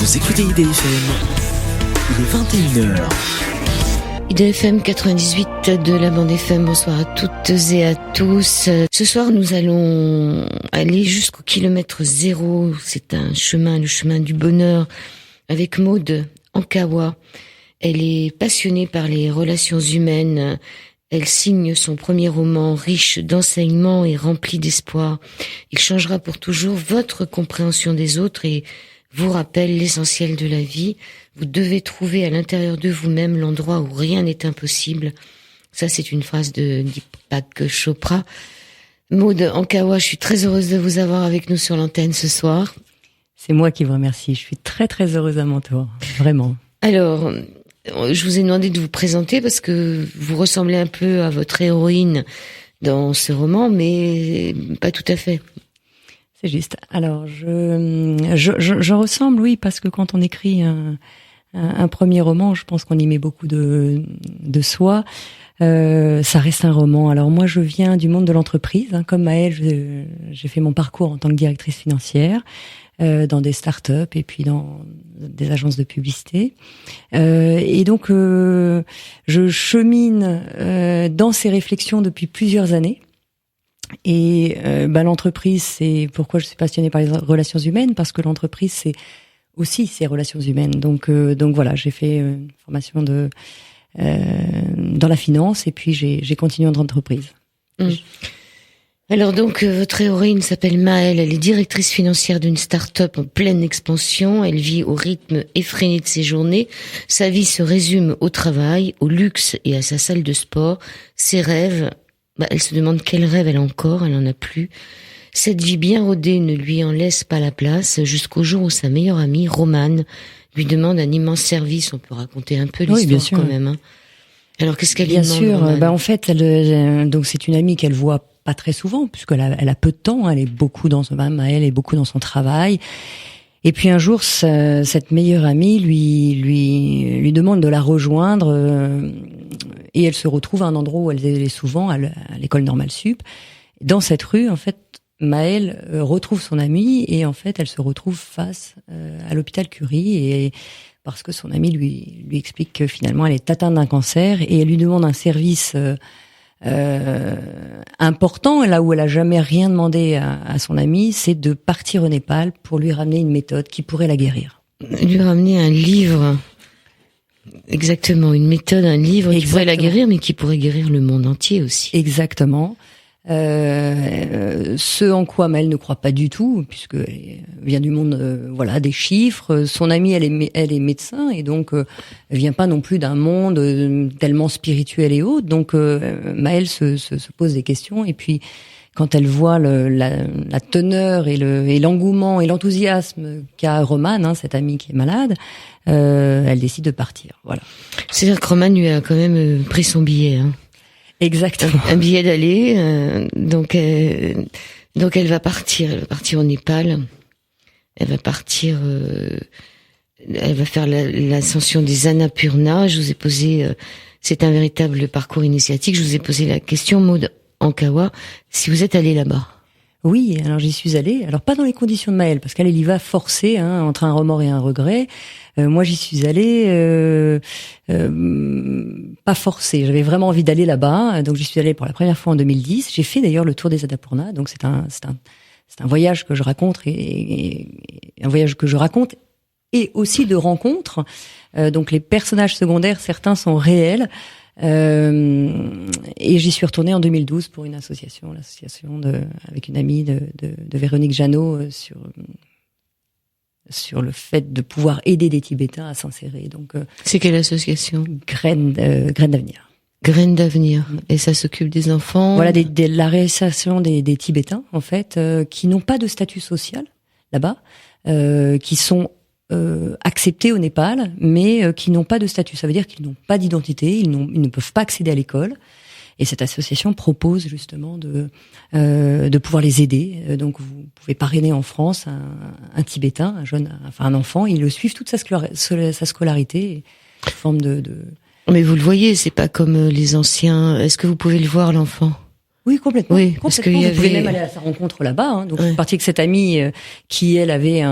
Vous écoutez IDFM, il est 21h. IDFM 98 de la bande FM, bonsoir à toutes et à tous. Ce soir, nous allons aller jusqu'au kilomètre zéro. C'est un chemin, le chemin du bonheur, avec Maude Ankawa. Elle est passionnée par les relations humaines. Elle signe son premier roman riche d'enseignements et rempli d'espoir. Il changera pour toujours votre compréhension des autres et vous rappelle l'essentiel de la vie. Vous devez trouver à l'intérieur de vous-même l'endroit où rien n'est impossible. Ça, c'est une phrase de Deepak Chopra. Maude Ankawa, je suis très heureuse de vous avoir avec nous sur l'antenne ce soir. C'est moi qui vous remercie. Je suis très très heureuse à mon tour, vraiment. Alors, je vous ai demandé de vous présenter parce que vous ressemblez un peu à votre héroïne dans ce roman, mais pas tout à fait. C'est juste. Alors, je ressemble, oui, parce que quand on écrit un premier roman, je pense qu'on y met beaucoup de soi. Ça reste un roman. Alors moi, je viens du monde de l'entreprise. Comme Maëlle, j'ai fait mon parcours en tant que directrice financière dans des startups et puis dans des agences de publicité. Et donc, je chemine dans ces réflexions depuis plusieurs années. Et l'entreprise, c'est pourquoi je suis passionnée par les relations humaines, parce que l'entreprise, c'est aussi ces relations humaines. Donc voilà, j'ai fait une formation dans la finance et puis j'ai continué en entreprise. Alors donc, votre héroïne s'appelle Maëlle, elle est directrice financière d'une start-up en pleine expansion, elle vit au rythme effréné de ses journées, sa vie se résume au travail, au luxe et à sa salle de sport, ses rêves, elle se demande quel rêve elle a encore, elle en a plus. Cette vie bien rodée ne lui en laisse pas la place, jusqu'au jour où sa meilleure amie, Romane, lui demande un immense service. On peut raconter un peu l'histoire, oui, bien sûr, quand même. Hein. Alors, qu'est-ce qu'elle lui demande, Bien sûr, Romane ? En fait, donc c'est une amie qu'elle voit pas très souvent, puisqu'elle a peu de temps, elle est beaucoup elle est beaucoup dans son travail. Et puis un jour, cette meilleure amie lui demande de la rejoindre, et elle se retrouve à un endroit où elle est souvent, à l'école normale sup. Dans cette rue, en fait, Maëlle retrouve son amie et en fait, elle se retrouve face à l'hôpital Curie, et parce que son amie lui explique que finalement elle est atteinte d'un cancer, et elle lui demande un service important, là où elle a jamais rien demandé à son amie, c'est de partir au Népal pour lui ramener une méthode qui pourrait la guérir. Lui ramener un livre. Exactement, une méthode, un livre qui pourrait la guérir, mais qui pourrait guérir le monde entier aussi. Exactement. Ce en quoi Maëlle ne croit pas du tout, puisqu'elle vient du monde, des chiffres. Son amie, elle est médecin, et donc elle vient pas non plus d'un monde tellement spirituel et autres. Donc Maëlle se pose des questions, et puis quand elle voit la teneur et l'engouement et l'enthousiasme qu'a Romane, cette amie qui est malade, elle décide de partir. Voilà. C'est-à-dire que Romane lui a quand même pris son billet. Hein. Exactement. Un billet d'aller. Donc elle va partir. Elle va partir au Népal. Elle va partir. Elle va faire l'ascension des Annapurna. Je vous ai posé. C'est un véritable parcours initiatique. Je vous ai posé la question, Maude Ankawa, si vous êtes allée là-bas. Oui, alors j'y suis allée. Alors pas dans les conditions de Maëlle, parce qu'elle y va forcée, entre un remords et un regret. Moi, j'y suis allée pas forcée. J'avais vraiment envie d'aller là-bas, donc j'y suis allée pour la première fois en 2010. J'ai fait d'ailleurs le tour des Annapurna, donc c'est un voyage que je raconte et un voyage que je raconte et aussi de rencontres. Donc les personnages secondaires, certains sont réels. Et j'y suis retournée en 2012 pour une l'association avec une amie de Véronique Jeannot sur le fait de pouvoir aider des Tibétains à s'insérer. Donc c'est quelle association ? Graines d'avenir. Graines d'avenir. Et ça s'occupe des enfants. Voilà, la réinsertion des Tibétains, en fait, qui n'ont pas de statut social là-bas, qui sont acceptés au Népal, mais qui n'ont pas de statut. Ça veut dire qu'ils n'ont pas d'identité, ils ne peuvent pas accéder à l'école. Et cette association propose justement de pouvoir les aider. Donc vous pouvez parrainer en France un Tibétain, un enfant, ils le suivent toute sa scolarité, sous forme de. Mais vous le voyez, c'est pas comme les anciens. Est-ce que vous pouvez le voir, l'enfant ? Oui, complètement. Oui, parce qu'il y avait. Vous pouvez même aller à sa rencontre là-bas. Donc je suis partie avec cette amie qui elle avait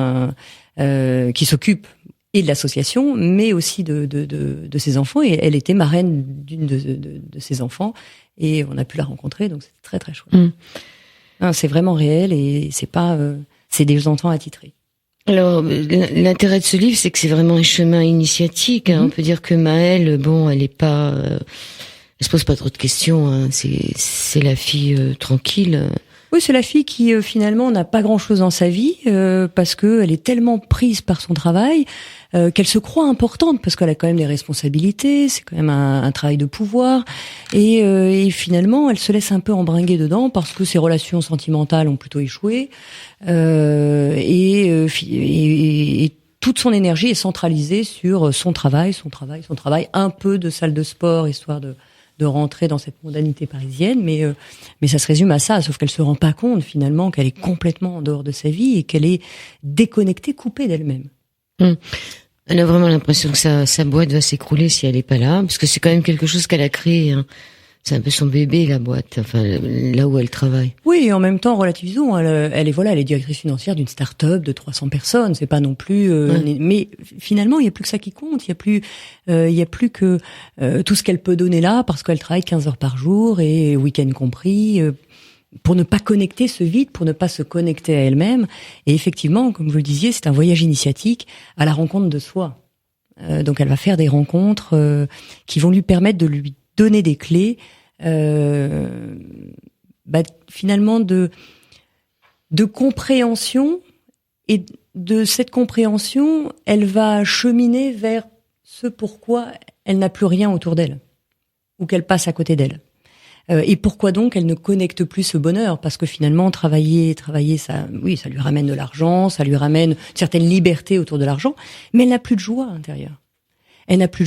qui s'occupe et de l'association, mais aussi de ses enfants. Et elle était marraine d'une de ses enfants, et on a pu la rencontrer, donc c'était très très chouette. Non, c'est vraiment réel, et c'est pas, c'est des enfants attitrés. Alors, l'intérêt de ce livre, c'est que c'est vraiment un chemin initiatique. On peut dire que Maëlle, bon, elle est pas, elle se pose pas trop de questions. Hein. C'est la fille tranquille. Oui, c'est la fille qui finalement n'a pas grand-chose dans sa vie parce que elle est tellement prise par son travail qu'elle se croit importante parce qu'elle a quand même des responsabilités, c'est quand même un travail de pouvoir et finalement elle se laisse un peu embringuer dedans parce que ses relations sentimentales ont plutôt échoué et toute son énergie est centralisée sur son travail, un peu de salle de sport histoire de rentrer dans cette mondanité parisienne, mais ça se résume à ça, sauf qu'elle se rend pas compte finalement qu'elle est complètement en dehors de sa vie et qu'elle est déconnectée, coupée d'elle-même. Elle a vraiment l'impression que sa boîte va s'écrouler si elle est pas là, parce que c'est quand même quelque chose qu'elle a créé. Hein. C'est un peu son bébé, la boîte, enfin là où elle travaille. Oui, et en même temps, relativisons. Elle est directrice financière d'une start-up de 300 personnes. C'est pas non plus. Mais finalement, il y a plus que ça qui compte. Il y a plus que tout ce qu'elle peut donner là, parce qu'elle travaille 15 heures par jour et week-end compris, pour ne pas connecter ce vide, pour ne pas se connecter à elle-même. Et effectivement, comme vous le disiez, c'est un voyage initiatique à la rencontre de soi. Donc, elle va faire des rencontres qui vont lui permettre de lui donner des clés. Finalement de compréhension, et de cette compréhension elle va cheminer vers ce pourquoi elle n'a plus rien autour d'elle ou qu'elle passe à côté d'elle et pourquoi donc elle ne connecte plus ce bonheur, parce que finalement travailler ça, oui, ça lui ramène de l'argent, ça lui ramène une certaine liberté autour de l'argent, mais elle n'a plus de joie intérieure, elle n'a plus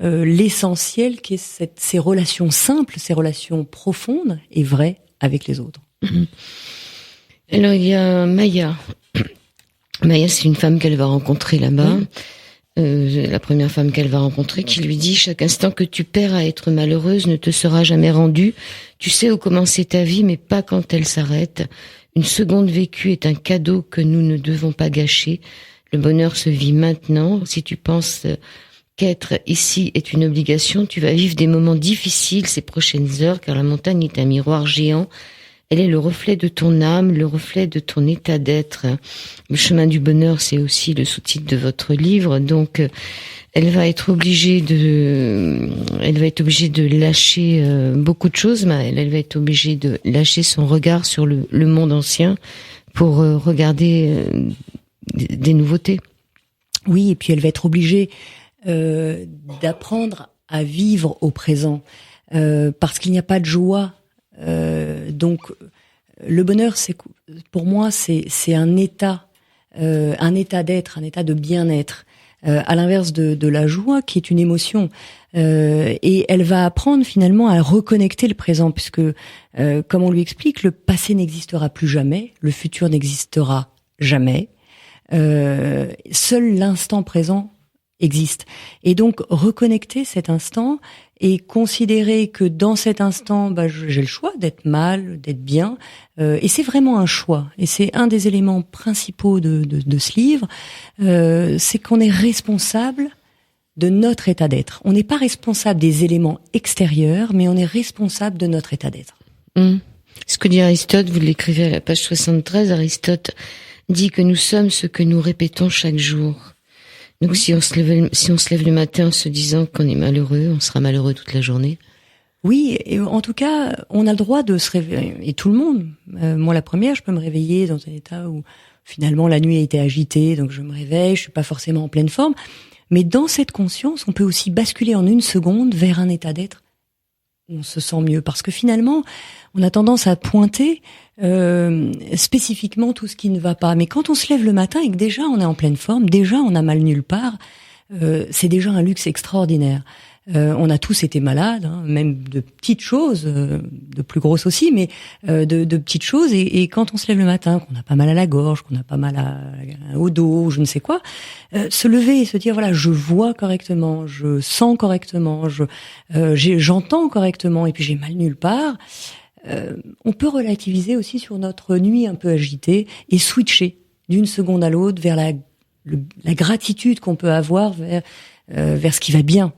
l'essentiel qui est ces relations simples, ces relations profondes et vraies avec les autres. Alors il y a Maya. Maya, c'est une femme qu'elle va rencontrer là-bas. La première femme qu'elle va rencontrer, qui lui dit: chaque instant que tu perds à être malheureuse ne te sera jamais rendu. Tu sais où commencer ta vie, mais pas quand elle s'arrête. Une seconde vécue est un cadeau que nous ne devons pas gâcher. Le bonheur se vit maintenant. Si tu penses qu'être ici est une obligation, tu vas vivre des moments difficiles ces prochaines heures, car la montagne est un miroir géant. Elle est le reflet de ton âme, le reflet de ton état d'être. Le chemin du bonheur, c'est aussi le sous-titre de votre livre. Donc, elle va être obligée de lâcher beaucoup de choses, mais elle va être obligée de lâcher son regard sur le monde ancien pour regarder des nouveautés. Oui, et puis elle va être obligée d'apprendre à vivre au présent, parce qu'il n'y a pas de joie. Donc, le bonheur, pour moi, c'est un état d'être, un état de bien-être, à l'inverse de la joie, qui est une émotion. Et elle va apprendre finalement à reconnecter le présent, puisque, comme on lui explique, le passé n'existera plus jamais, le futur n'existera jamais. Seul l'instant présent existe. Et donc, reconnecter cet instant et considérer que dans cet instant, j'ai le choix d'être mal, d'être bien. Et c'est vraiment un choix. Et c'est un des éléments principaux de ce livre. C'est qu'on est responsable de notre état d'être. On n'est pas responsable des éléments extérieurs, mais on est responsable de notre état d'être. Ce que dit Aristote, vous l'écrivez à la page 73, Aristote dit que nous sommes ce que nous répétons chaque jour. Donc si on se lève le matin en se disant qu'on est malheureux, on sera malheureux toute la journée. Oui, et en tout cas, on a le droit de se réveiller, et tout le monde. Moi, la première, je peux me réveiller dans un état où finalement la nuit a été agitée, donc je me réveille, je suis pas forcément en pleine forme. Mais dans cette conscience, on peut aussi basculer en une seconde vers un état d'être où on se sent mieux, parce que finalement, on a tendance à pointer spécifiquement tout ce qui ne va pas. Mais quand on se lève le matin et que déjà on est en pleine forme, déjà on a mal nulle part, c'est déjà un luxe extraordinaire. On a tous été malades, hein, même de petites choses, de plus grosses aussi, mais de petites choses. Et quand on se lève le matin, qu'on n'a pas mal à la gorge, qu'on n'a pas mal au dos, je ne sais quoi, se lever et se dire voilà, je vois correctement, je sens correctement, j'entends correctement, et puis j'ai mal nulle part. On peut relativiser aussi sur notre nuit un peu agitée et switcher d'une seconde à l'autre vers la gratitude qu'on peut avoir vers ce qui va bien.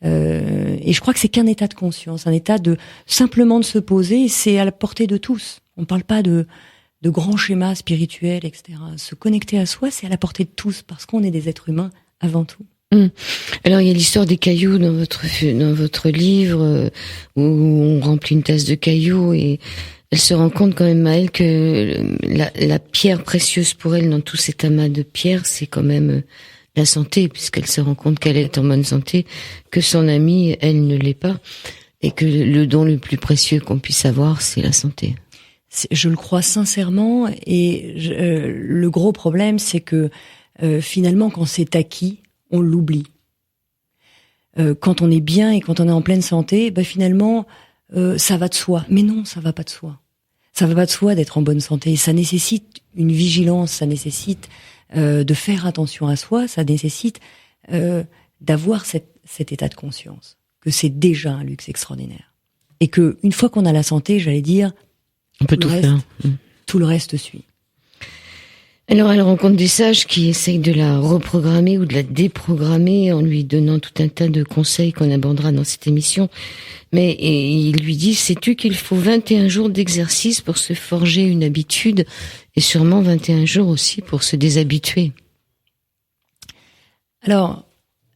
Et je crois que c'est qu'un état de conscience, un état de simplement de se poser, et c'est à la portée de tous. On ne parle pas de grands schémas spirituels, etc. Se connecter à soi, c'est à la portée de tous, parce qu'on est des êtres humains avant tout. Alors il y a l'histoire des cailloux dans votre livre, où on remplit une tasse de cailloux, et elle se rend compte quand même, Maëlle, que la pierre précieuse pour elle dans tout cet amas de pierres, c'est quand même la santé, puisqu'elle se rend compte qu'elle est en bonne santé, que son amie, elle, ne l'est pas, et que le don le plus précieux qu'on puisse avoir, c'est la santé. Je le crois sincèrement, et le gros problème, c'est que finalement, quand c'est acquis, on l'oublie. Quand on est bien et quand on est en pleine santé, finalement, ça va de soi. Mais non, ça va pas de soi. Ça va pas de soi d'être en bonne santé. Ça nécessite une vigilance, ça nécessite de faire attention à soi, ça nécessite d'avoir cet état de conscience, que c'est déjà un luxe extraordinaire. Et que une fois qu'on a la santé, j'allais dire, on peut tout faire. Tout le reste suit. Alors elle rencontre des sages qui essayent de la reprogrammer ou de la déprogrammer en lui donnant tout un tas de conseils qu'on abordera dans cette émission. Mais il lui dit, sais-tu qu'il faut 21 jours d'exercice pour se forger une habitude, et sûrement 21 jours aussi pour se déshabituer. Alors,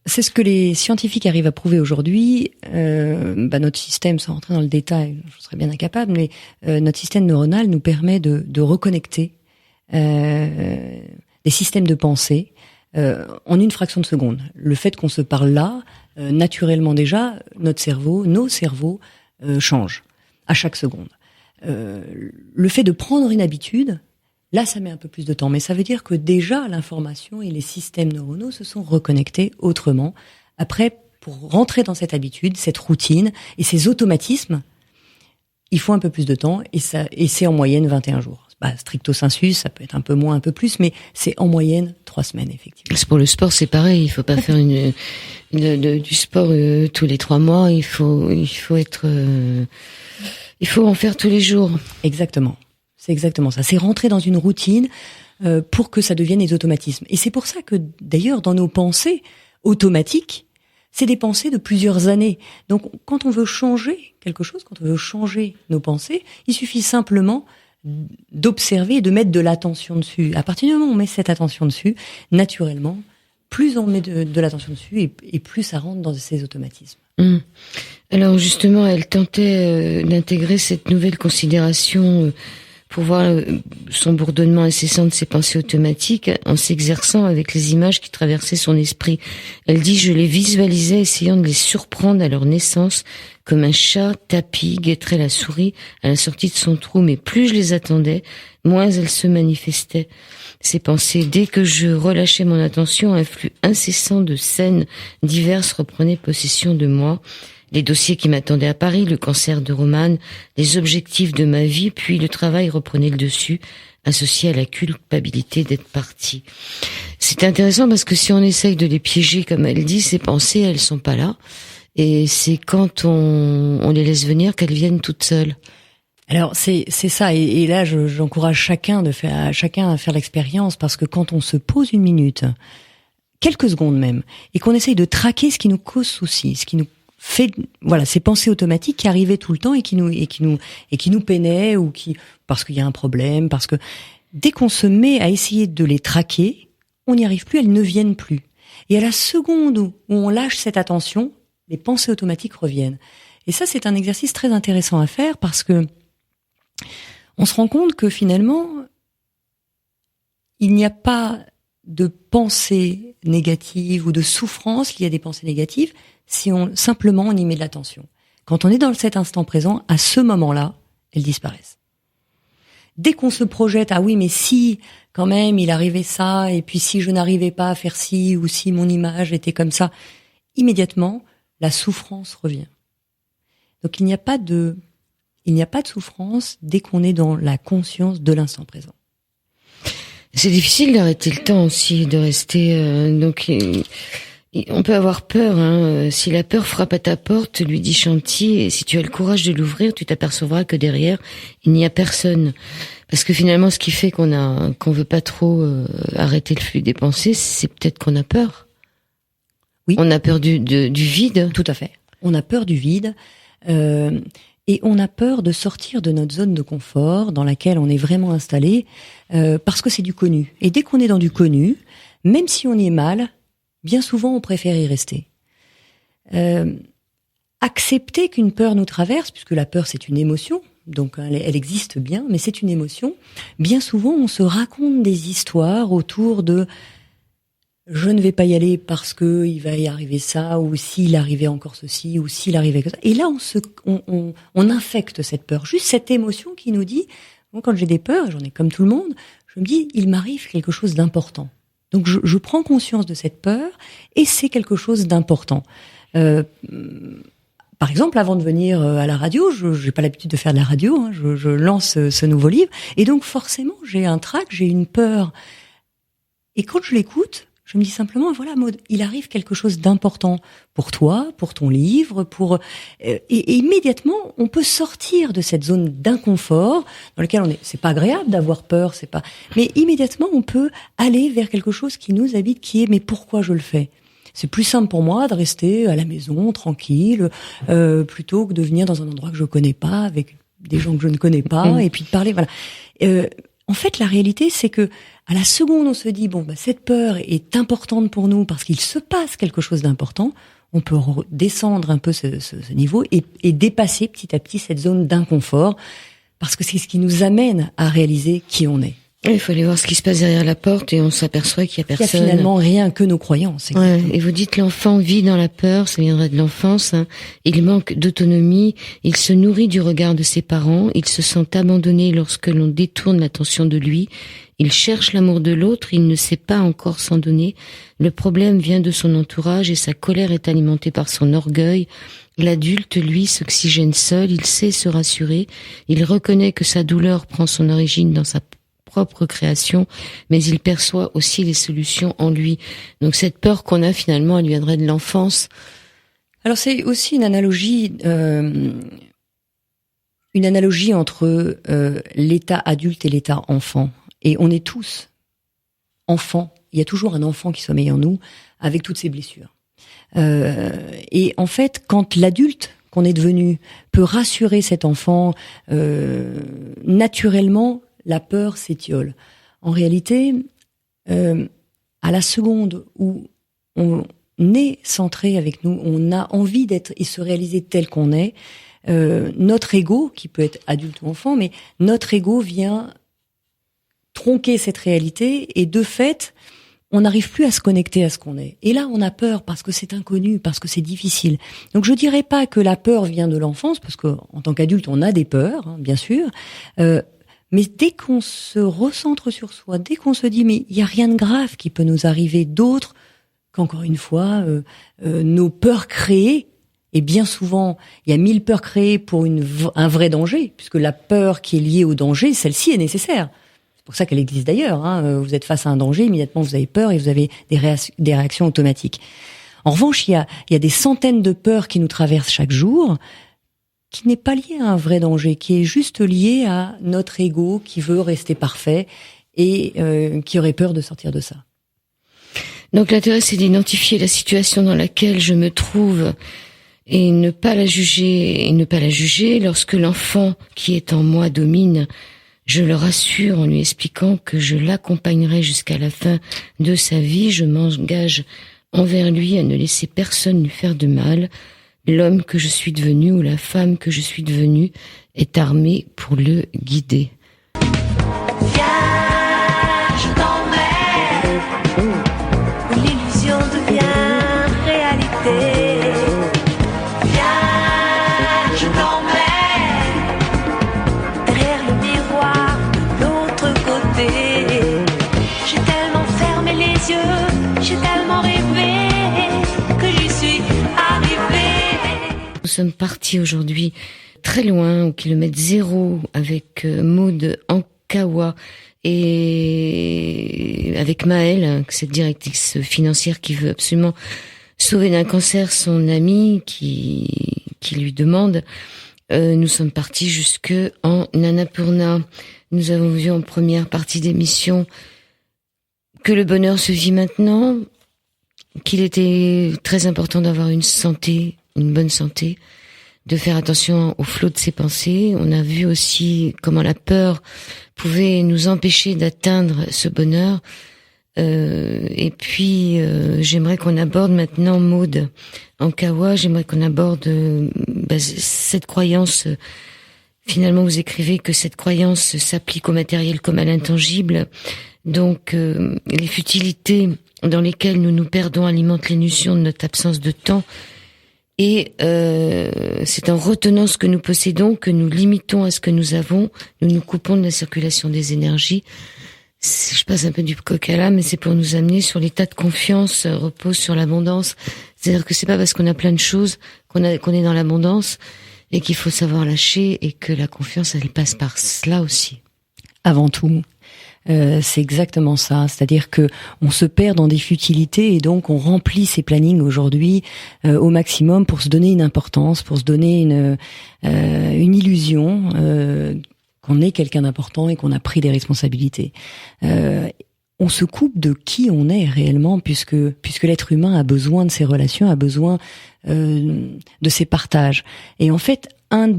c'est ce que les scientifiques arrivent à prouver aujourd'hui. Notre système, sans rentrer dans le détail, je serais bien incapable, mais notre système neuronal nous permet de reconnecter des systèmes de pensée en une fraction de seconde. Le fait qu'on se parle là, naturellement déjà, nos cerveaux changent à chaque seconde. Le fait de prendre une habitude, là ça met un peu plus de temps, mais ça veut dire que déjà l'information et les systèmes neuronaux se sont reconnectés autrement. Après, pour rentrer dans cette habitude, cette routine et ces automatismes, il faut un peu plus de temps, et c'est en moyenne 21 jours. Stricto sensu, ça peut être un peu moins, un peu plus, mais c'est en moyenne 3 semaines, effectivement. Pour le sport, c'est pareil. Il faut pas faire du sport tous les 3 mois. Il faut en faire tous les jours. Exactement. C'est exactement ça. C'est rentrer dans une routine pour que ça devienne des automatismes. Et c'est pour ça que, d'ailleurs, dans nos pensées automatiques, c'est des pensées de plusieurs années. Donc, quand on veut changer quelque chose, quand on veut changer nos pensées, il suffit simplement d'observer et de mettre de l'attention dessus. À partir du moment où on met cette attention dessus, naturellement, plus on met de l'attention dessus et plus ça rentre dans ces automatismes. Alors justement, elle tentait d'intégrer cette nouvelle considération pour voir son bourdonnement incessant de ses pensées automatiques en s'exerçant avec les images qui traversaient son esprit. Elle dit, je les visualisais essayant de les surprendre à leur naissance, comme un chat tapi guetterait la souris à la sortie de son trou, mais plus je les attendais, moins elles se manifestaient. Ces pensées, dès que je relâchais mon attention, un flux incessant de scènes diverses reprenait possession de moi. Les dossiers qui m'attendaient à Paris, le cancer de Romane, les objectifs de ma vie, puis le travail reprenait le dessus, associé à la culpabilité d'être parti. C'est intéressant parce que si on essaye de les piéger, comme elle dit, ces pensées, elles sont pas là. Et c'est quand on les laisse venir qu'elles viennent toutes seules. Alors c'est ça, et là j'encourage chacun à faire l'expérience, parce que quand on se pose une minute, quelques secondes même, et qu'on essaye de traquer ce qui nous cause souci, ce qui nous fait, ces pensées automatiques qui arrivaient tout le temps et qui nous peinaient, ou parce qu'il y a un problème, parce que dès qu'on se met à essayer de les traquer, on n'y arrive plus, elles ne viennent plus. Et à la seconde où on lâche cette attention, les pensées automatiques reviennent. Et ça, c'est un exercice très intéressant à faire, parce que on se rend compte que finalement, il n'y a pas de pensée négative ou de souffrance liée à des pensées négatives si simplement on y met de l'attention. Quand on est dans cet instant présent, à ce moment-là, elles disparaissent. Dès qu'on se projette, ah oui, mais si, quand même, il arrivait ça, et puis si je n'arrivais pas à faire ci, ou si mon image était comme ça, immédiatement, la souffrance revient. Donc il n'y a pas de souffrance dès qu'on est dans la conscience de l'instant présent. C'est difficile d'arrêter le temps aussi, de rester... on peut avoir peur. Si la peur frappe à ta porte, lui dit Chanty, et si tu as le courage de l'ouvrir, tu t'apercevras que derrière, il n'y a personne. Parce que finalement, ce qui fait qu'on veut pas trop arrêter le flux des pensées, c'est peut-être qu'on a peur. Oui. On a peur du vide. Tout à fait. On a peur du vide. Et on a peur de sortir de notre zone de confort dans laquelle on est vraiment installé, parce que c'est du connu. Et dès qu'on est dans du connu, même si on y est mal, bien souvent on préfère y rester. Accepter qu'une peur nous traverse, puisque la peur c'est une émotion, donc elle existe bien, mais c'est une émotion. Bien souvent on se raconte des histoires autour de je ne vais pas y aller parce que il va y arriver ça, ou s'il arrivait encore ceci, ou s'il arrivait que ça. Et là, on infecte cette peur, juste cette émotion qui nous dit, moi, quand j'ai des peurs, j'en ai comme tout le monde, je me dis, il m'arrive quelque chose d'important. Donc, je prends conscience de cette peur, et c'est quelque chose d'important. Par exemple, avant de venir à la radio, je n'ai pas l'habitude de faire de la radio, hein, je lance ce nouveau livre, et donc forcément, j'ai un trac, j'ai une peur. Et quand je l'écoute, je me dis simplement, voilà, Maud, il arrive quelque chose d'important pour toi, pour ton livre, et immédiatement, on peut sortir de cette zone d'inconfort dans laquelle on est. C'est pas agréable d'avoir peur, mais immédiatement, on peut aller vers quelque chose qui nous habite, qui est, mais pourquoi je le fais? C'est plus simple pour moi de rester à la maison, tranquille, plutôt que de venir dans un endroit que je connais pas, avec des gens que je ne connais pas, et puis de parler, voilà. En fait, la réalité, c'est que à la seconde, on se dit cette peur est importante pour nous parce qu'il se passe quelque chose d'important. On peut descendre un peu ce niveau et dépasser petit à petit cette zone d'inconfort parce que c'est ce qui nous amène à réaliser qui on est. Il faut aller voir ce qui se passe derrière la porte et on s'aperçoit qu'il y a personne. Il y a finalement rien que nos croyances. Ouais, et vous dites l'enfant vit dans la peur, ça viendrait de l'enfance. Hein. Il manque d'autonomie, il se nourrit du regard de ses parents, il se sent abandonné lorsque l'on détourne l'attention de lui. Il cherche l'amour de l'autre, il ne sait pas encore s'en donner. Le problème vient de son entourage et sa colère est alimentée par son orgueil. L'adulte, lui, s'oxygène seul, il sait se rassurer, il reconnaît que sa douleur prend son origine dans sa propre création, mais il perçoit aussi les solutions en lui. Donc cette peur qu'on a finalement, elle viendrait de l'enfance. Alors c'est aussi une analogie entre l'état adulte et l'état enfant. Et on est tous enfants. Il y a toujours un enfant qui sommeille en nous, avec toutes ses blessures. Et en fait, quand l'adulte qu'on est devenu peut rassurer cet enfant, naturellement, la peur s'étiole. En réalité, à la seconde où on est centré avec nous, on a envie d'être et se réaliser tel qu'on est, notre ego, qui peut être adulte ou enfant, mais notre ego vient tronquer cette réalité et de fait, on n'arrive plus à se connecter à ce qu'on est. Et là, on a peur parce que c'est inconnu, parce que c'est difficile. Donc, je dirais pas que la peur vient de l'enfance, parce que en tant qu'adulte, on a des peurs, hein, bien sûr. Mais dès qu'on se recentre sur soi, dès qu'on se dit mais il y a rien de grave qui peut nous arriver d'autre qu'encore une fois nos peurs créées. Et bien souvent, il y a 1000 peurs créées pour un vrai danger, puisque la peur qui est liée au danger, celle-ci est nécessaire. C'est pour ça qu'elle existe d'ailleurs. Hein. Vous êtes face à un danger, immédiatement vous avez peur et vous avez des réactions automatiques. En revanche, il y a des centaines de peurs qui nous traversent chaque jour, qui n'est pas lié à un vrai danger, qui est juste lié à notre ego qui veut rester parfait et qui aurait peur de sortir de ça. Donc l'intérêt, c'est d'identifier la situation dans laquelle je me trouve et ne pas la juger. Lorsque l'enfant qui est en moi domine, je le rassure en lui expliquant que je l'accompagnerai jusqu'à la fin de sa vie. Je m'engage envers lui à ne laisser personne lui faire de mal. L'homme que je suis devenu ou la femme que je suis devenue est armé pour le guider. Viens, je t'emmène, où l'illusion devient réalité. Viens, je t'emmène, derrière le miroir de l'autre côté. J'ai tellement fermé les yeux, j'ai tellement rêvé que j'y suis arrivée. Nous sommes partis aujourd'hui très loin, au kilomètre 0, avec Maud Ankawa et avec Maëlle, cette directrice financière qui veut absolument sauver d'un cancer son amie qui lui demande. Nous sommes partis jusque en Annapurna. Nous avons vu en première partie d'émission que le bonheur se vit maintenant, qu'il était très important d'avoir une santé, une bonne santé, de faire attention au flot de ses pensées. On a vu aussi comment la peur pouvait nous empêcher d'atteindre ce bonheur. Et puis, j'aimerais qu'on aborde maintenant, Maud Ankawa, j'aimerais qu'on aborde cette croyance. Finalement, vous écrivez que cette croyance s'applique au matériel comme à l'intangible. Donc, les futilités dans lesquelles nous nous perdons alimentent l'illusion de notre absence de temps. Et c'est en retenant ce que nous possédons que nous limitons à ce que nous avons. Nous nous coupons de la circulation des énergies. Je passe un peu du coq à l'âne, mais c'est pour nous amener sur l'état de confiance, repose sur l'abondance. C'est-à-dire que c'est pas parce qu'on a plein de choses qu'on est dans l'abondance et qu'il faut savoir lâcher, et que la confiance, elle passe par cela aussi. Avant tout, c'est exactement ça. C'est-à-dire que on se perd dans des futilités et donc on remplit ses plannings aujourd'hui au maximum pour se donner une importance, pour se donner une illusion qu'on est quelqu'un d'important et qu'on a pris des responsabilités. On se coupe de qui on est réellement, puisque l'être humain a besoin de ses relations, a besoin de ses partages. Et en fait, un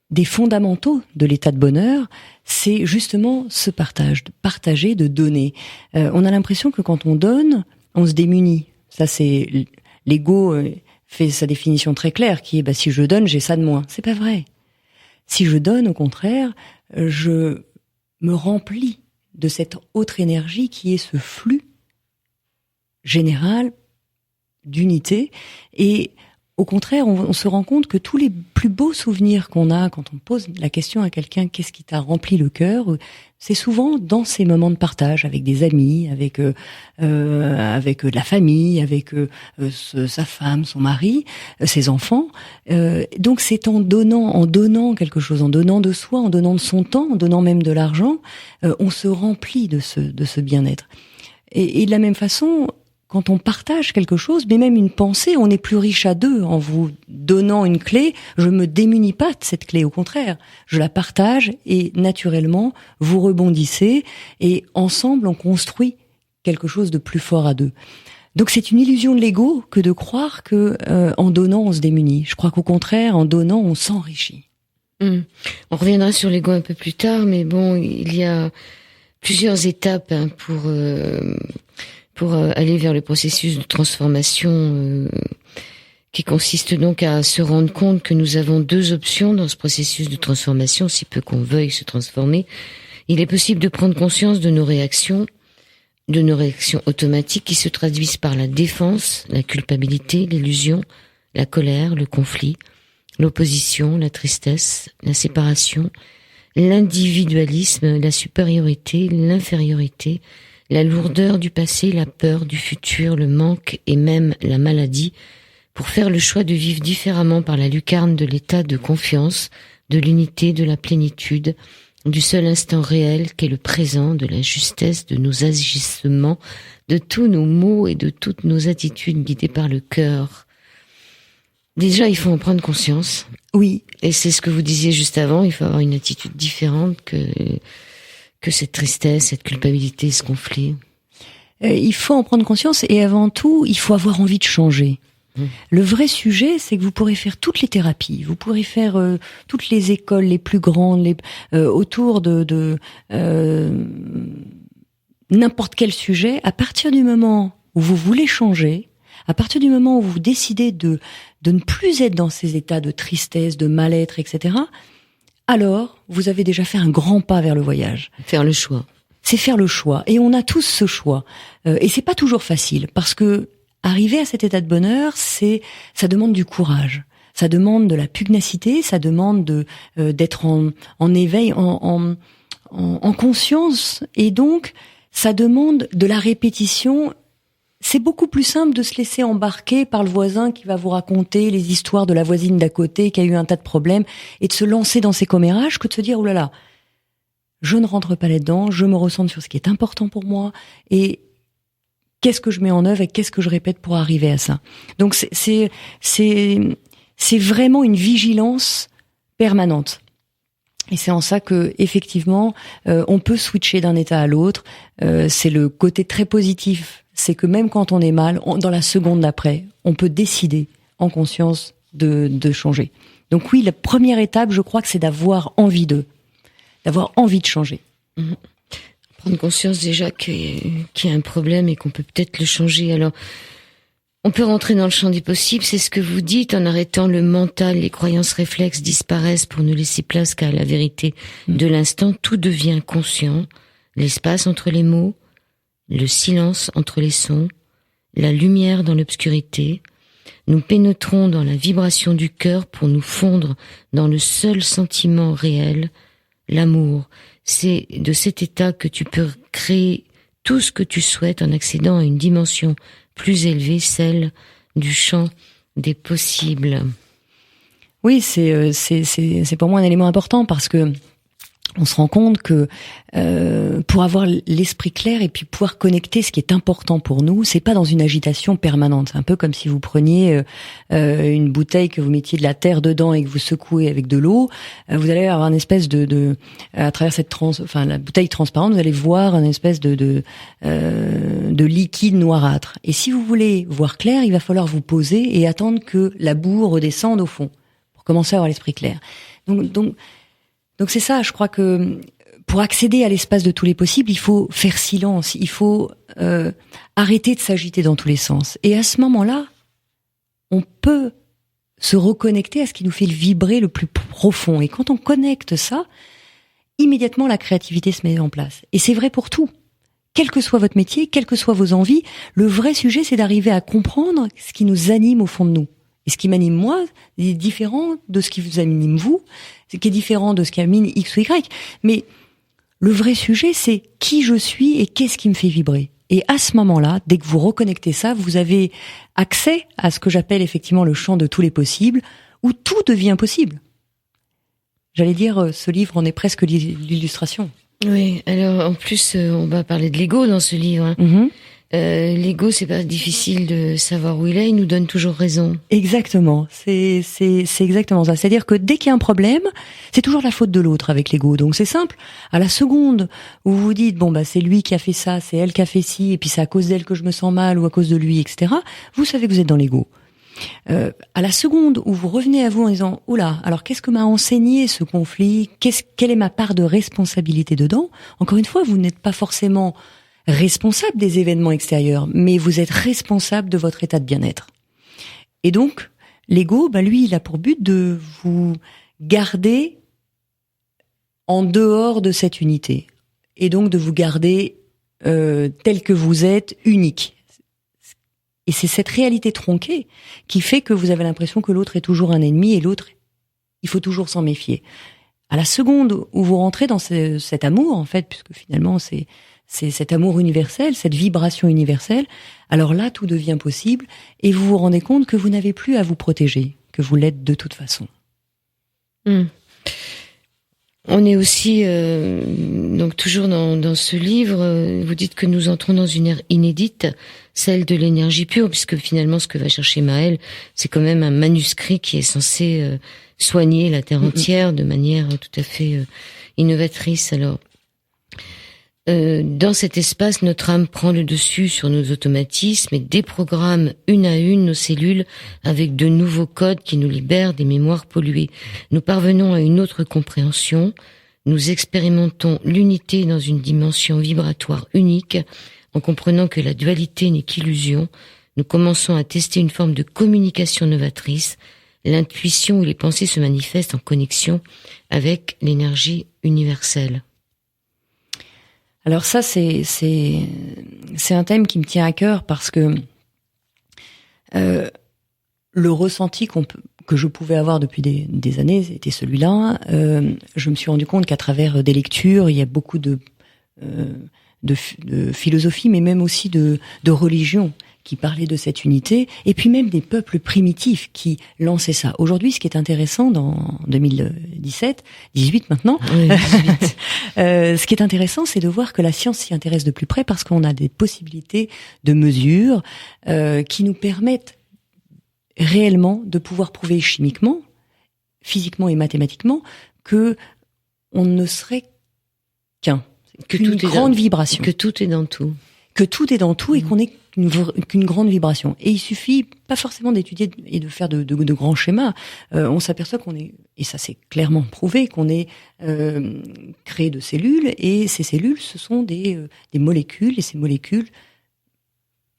des fondamentaux de l'état de bonheur, c'est justement ce partage, de partager, de donner. On a l'impression que quand on donne, on se démunit. Ça, c'est l'ego fait sa définition très claire, qui est si je donne, j'ai ça de moins. C'est pas vrai. Si je donne, au contraire, je me remplis de cette autre énergie qui est ce flux général d'unité. Et au contraire, on se rend compte que tous les plus beaux souvenirs qu'on a quand on pose la question à quelqu'un, qu'est-ce qui t'a rempli le cœur, c'est souvent dans ces moments de partage avec des amis, avec de la famille, avec sa femme, son mari, ses enfants. Donc c'est en donnant quelque chose, en donnant de soi, en donnant de son temps, en donnant même de l'argent, on se remplit de ce bien-être. Et de la même façon, quand on partage quelque chose, mais même une pensée, on est plus riche à deux. En vous donnant une clé, je me démunis pas de cette clé, au contraire. Je la partage et naturellement, vous rebondissez et ensemble, on construit quelque chose de plus fort à deux. Donc c'est une illusion de l'ego que de croire que en donnant, on se démunit. Je crois qu'au contraire, en donnant, on s'enrichit. On reviendra sur l'ego un peu plus tard, mais bon, il y a plusieurs étapes pour aller vers le processus de transformation qui consiste donc à se rendre compte que nous avons deux options dans ce processus de transformation, si peu qu'on veuille se transformer. Il est possible de prendre conscience de nos réactions automatiques qui se traduisent par la défense, la culpabilité, l'illusion, la colère, le conflit, l'opposition, la tristesse, la séparation, l'individualisme, la supériorité, l'infériorité, la lourdeur du passé, la peur du futur, le manque et même la maladie, pour faire le choix de vivre différemment par la lucarne de l'état de confiance, de l'unité, de la plénitude, du seul instant réel qu'est le présent, de la justesse de nos agissements, de tous nos mots et de toutes nos attitudes guidées par le cœur. Déjà, il faut en prendre conscience. Oui. Et c'est ce que vous disiez juste avant, il faut avoir une attitude différente que cette tristesse, cette culpabilité, ce conflit. Il faut en prendre conscience et avant tout, il faut avoir envie de changer. Le vrai sujet, c'est que vous pourrez faire toutes les thérapies, vous pourrez faire toutes les écoles les plus grandes, autour de n'importe quel sujet. À partir du moment où vous voulez changer, à partir du moment où vous décidez de ne plus être dans ces états de tristesse, de mal-être, etc., alors vous avez déjà fait un grand pas vers le voyage. Faire le choix. C'est faire le choix. Et on a tous ce choix. Et c'est pas toujours facile, parce que arriver à cet état de bonheur, ça demande du courage. Ça demande de la pugnacité, ça demande d'être en éveil, en conscience. Et donc, ça demande de la répétition. C'est beaucoup plus simple de se laisser embarquer par le voisin qui va vous raconter les histoires de la voisine d'à côté qui a eu un tas de problèmes et de se lancer dans ces commérages que de se dire, oh là là, je ne rentre pas là-dedans, je me recentre sur ce qui est important pour moi et qu'est-ce que je mets en œuvre et qu'est-ce que je répète pour arriver à ça. Donc c'est vraiment une vigilance permanente. Et c'est en ça que, effectivement, on peut switcher d'un état à l'autre. C'est le côté très positif. C'est que même quand on est mal, dans la seconde d'après, on peut décider en conscience de changer. Donc oui, la première étape, je crois que c'est d'avoir envie de changer. Mmh. Prendre conscience déjà qu'il y a un problème et qu'on peut peut-être le changer. Alors, on peut rentrer dans le champ des possibles, c'est ce que vous dites, en arrêtant le mental, les croyances réflexes disparaissent pour ne laisser place qu'à la vérité de l'instant. Tout devient conscient, l'espace entre les mots, le silence entre les sons, la lumière dans l'obscurité. Nous pénétrons dans la vibration du cœur pour nous fondre dans le seul sentiment réel, l'amour. C'est de cet état que tu peux créer tout ce que tu souhaites en accédant à une dimension plus élevée, celle du champ des possibles. Oui, c'est pour moi un élément important parce que on se rend compte que pour avoir l'esprit clair et puis pouvoir connecter ce qui est important pour nous, c'est pas dans une agitation permanente. C'est un peu comme si vous preniez une bouteille, que vous mettiez de la terre dedans et que vous secouez avec de l'eau. Vous allez avoir une espèce de à travers cette la bouteille transparente, vous allez voir une espèce de liquide noirâtre. Et si vous voulez voir clair, il va falloir vous poser et attendre que la boue redescende au fond pour commencer à avoir l'esprit clair. Donc c'est ça, je crois que pour accéder à l'espace de tous les possibles, il faut faire silence, il faut arrêter de s'agiter dans tous les sens. Et à ce moment-là, on peut se reconnecter à ce qui nous fait vibrer le plus profond. Et quand on connecte ça, immédiatement la créativité se met en place. Et c'est vrai pour tout. Quel que soit votre métier, quelles que soient vos envies, le vrai sujet, c'est d'arriver à comprendre ce qui nous anime au fond de nous. Et ce qui m'anime moi est différent de ce qui vous anime vous, ce qui est différent de ce qui anime X ou Y. Mais le vrai sujet, c'est qui je suis et qu'est-ce qui me fait vibrer. Et à ce moment-là, dès que vous reconnectez ça, vous avez accès à ce que j'appelle effectivement le champ de tous les possibles, où tout devient possible. J'allais dire, ce livre en est presque l'illustration. Oui, alors en plus, on va parler de l'ego dans ce livre. Hein. Mm-hmm. L'ego, c'est pas difficile de savoir où il est, il nous donne toujours raison. Exactement, c'est exactement ça. C'est-à-dire que dès qu'il y a un problème, c'est toujours la faute de l'autre avec l'ego. Donc c'est simple. À la seconde où vous vous dites c'est lui qui a fait ça, c'est elle qui a fait ci, et puis c'est à cause d'elle que je me sens mal ou à cause de lui, etc. Vous savez que vous êtes dans l'ego. À la seconde où vous revenez à vous en disant oula, alors qu'est-ce que m'a enseigné ce conflit, quelle est ma part de responsabilité dedans? Encore une fois, vous n'êtes pas forcément responsable des événements extérieurs, mais vous êtes responsable de votre état de bien-être. Et donc, l'ego, lui, il a pour but de vous garder en dehors de cette unité. Et donc de vous garder tel que vous êtes, unique. Et c'est cette réalité tronquée qui fait que vous avez l'impression que l'autre est toujours un ennemi et l'autre, il faut toujours s'en méfier. À la seconde où vous rentrez dans cet amour, en fait, puisque finalement c'est cet amour universel, cette vibration universelle, alors là, tout devient possible et vous vous rendez compte que vous n'avez plus à vous protéger, que vous l'êtes de toute façon. On est aussi, donc toujours dans ce livre, vous dites que nous entrons dans une ère inédite, celle de l'énergie pure, puisque finalement ce que va chercher Maëlle, c'est quand même un manuscrit qui est censé soigner la Terre entière de manière tout à fait innovatrice. Alors, dans cet espace, notre âme prend le dessus sur nos automatismes et déprogramme une à une nos cellules avec de nouveaux codes qui nous libèrent des mémoires polluées. Nous parvenons à une autre compréhension. Nous expérimentons l'unité dans une dimension vibratoire unique. En comprenant que la dualité n'est qu'illusion, nous commençons à tester une forme de communication novatrice, l'intuition où les pensées se manifestent en connexion avec l'énergie universelle. Alors ça, c'est un thème qui me tient à cœur parce que le ressenti que je pouvais avoir depuis des années, c'était celui-là. Je me suis rendu compte qu'à travers des lectures, il y a beaucoup de philosophie, mais même aussi de religion qui parlaient de cette unité, et puis même des peuples primitifs qui lançaient ça. Aujourd'hui, ce qui est intéressant dans 2017, 18 maintenant, oui, 18. Ce qui est intéressant, c'est de voir que la science s'y intéresse de plus près parce qu'on a des possibilités de mesures qui nous permettent réellement de pouvoir prouver chimiquement physiquement et mathématiquement que on ne serait qu'une grande vibration. Que tout est dans tout. Que tout est dans tout et qu'on est qu'une grande vibration. Et il suffit pas forcément d'étudier et de faire de grands schémas. On s'aperçoit qu'on est, et ça c'est clairement prouvé, qu'on est créé de cellules, et ces cellules, ce sont des molécules, et ces molécules,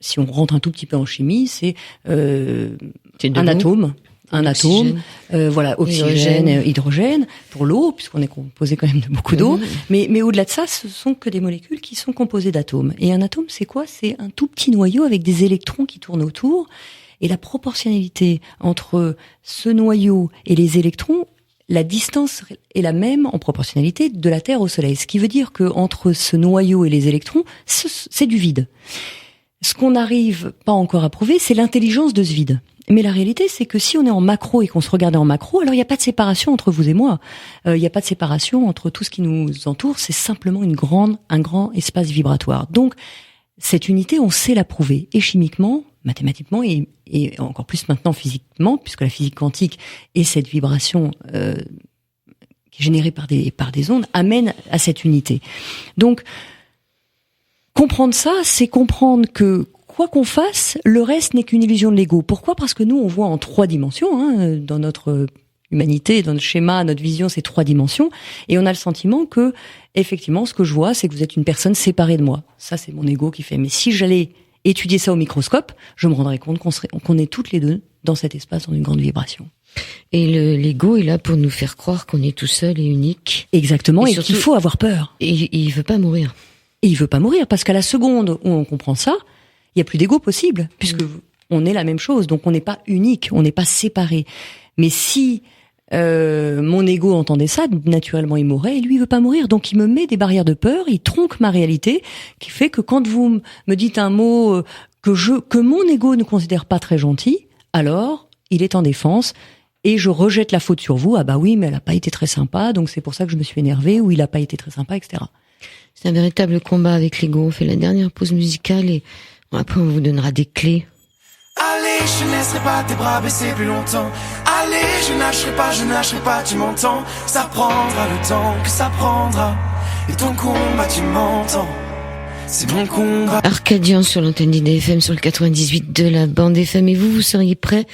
si on rentre un tout petit peu en chimie, c'est un atome. Oxygène, hydrogène pour l'eau, puisqu'on est composé quand même de beaucoup d'eau. Mais au-delà de ça, ce sont que des molécules qui sont composées d'atomes. Et un atome, c'est quoi? C'est un tout petit noyau avec des électrons qui tournent autour. Et la proportionnalité entre ce noyau et les électrons, la distance est la même en proportionnalité de la Terre au Soleil. Ce qui veut dire que entre ce noyau et les électrons, c'est du vide. Ce qu'on n'arrive pas encore à prouver, c'est l'intelligence de ce vide. Mais la réalité, c'est que si on est en macro et qu'on se regardait en macro, alors il n'y a pas de séparation entre vous et moi. Il n'y a pas de séparation entre tout ce qui nous entoure. C'est simplement un grand espace vibratoire. Donc, cette unité, on sait la prouver. Et chimiquement, mathématiquement, et encore plus maintenant physiquement, puisque la physique quantique et cette vibration qui est générée par des ondes amène à cette unité. Donc, comprendre ça, c'est comprendre que quoi qu'on fasse, le reste n'est qu'une illusion de l'ego. Pourquoi ? Parce que nous, on voit en 3 dimensions, dans notre humanité, dans notre schéma, notre vision, c'est 3 dimensions, et on a le sentiment que, effectivement, ce que je vois, c'est que vous êtes une personne séparée de moi. Ça, c'est mon ego qui fait. Mais si j'allais étudier ça au microscope, je me rendrais compte qu'on est toutes les deux dans cet espace, dans une grande vibration. Et l'ego est là pour nous faire croire qu'on est tout seul et unique. Exactement, et surtout, qu'il faut avoir peur. Et il veut pas mourir. Et il veut pas mourir, parce qu'à la seconde où on comprend ça, il y a plus d'ego possible, puisque on est la même chose, donc on n'est pas unique, on n'est pas séparé. Mais si mon ego entendait ça, naturellement il mourrait, et lui il veut pas mourir, donc il me met des barrières de peur, il tronque ma réalité, qui fait que quand vous me dites un mot que mon ego ne considère pas très gentil, alors il est en défense, et je rejette la faute sur vous. Ah bah oui, mais elle a pas été très sympa, donc c'est pour ça que je me suis énervée, ou il a pas été très sympa, etc. C'est un véritable combat avec l'ego. On fait la dernière pause musicale et après on vous donnera des clés. Allez, je ne laisserai pas tes bras baisser plus longtemps. Allez, je lâcherai pas, tu m'entends. Ça prendra le temps que ça prendra. Et ton combat, tu m'entends. C'est mon combat. Arcadian sur l'antenne d'IDFM sur le 98 de la bande FM. Et vous seriez prêts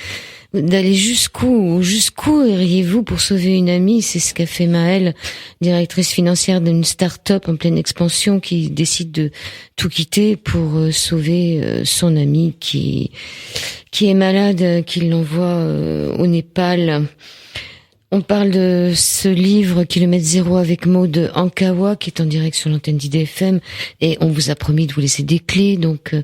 d'aller jusqu'où iriez-vous pour sauver une amie? C'est ce qu'a fait Maëlle, directrice financière d'une start-up en pleine expansion, qui décide de tout quitter pour sauver son amie qui est malade, qui l'envoie au Népal. On parle de ce livre Kilomètre Zéro avec Maud Ankawa, qui est en direct sur l'antenne d'IDFM, et on vous a promis de vous laisser des clés, donc